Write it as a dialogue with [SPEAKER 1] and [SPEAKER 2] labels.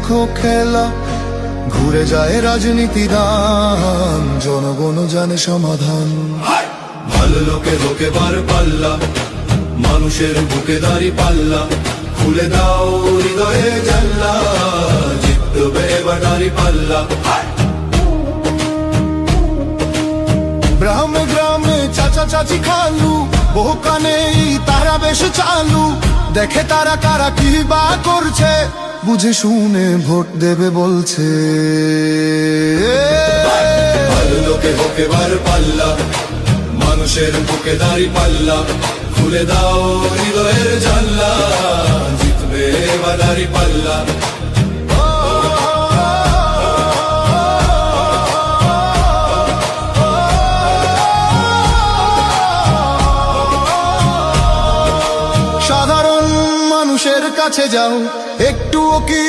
[SPEAKER 1] দেখো খেলা, ঘুরে যায় রাজনীতি দান, জনগণ জানে সমাধান।
[SPEAKER 2] ভালো লোকে লোকে বার পাল্লা, মানুষের বুকে দাঁড়ি পাল্লা, খুলে দাও হৃদয়ে জানলা, জিতবে এবার দাঁড়ি পাল্লা।
[SPEAKER 1] গ্রামে গ্রামে চাচা চাচি খালু, বহু কানে তারা বেশ চালু, দেখে তারা কারা কি বা করছে, বুঝে শুনে ভোট দেবে বলছে।
[SPEAKER 2] ভালো লোকে হোকে বার পাল্লা, মানুষের বুকে দাঁড়ি পাল্লা, খুলে দাও হৃদয়ের জানলা, জিতবে এবার দাঁড়ি পাল্লা।
[SPEAKER 1] সাধারণ মানুষের কাছে যাও, একটুও কি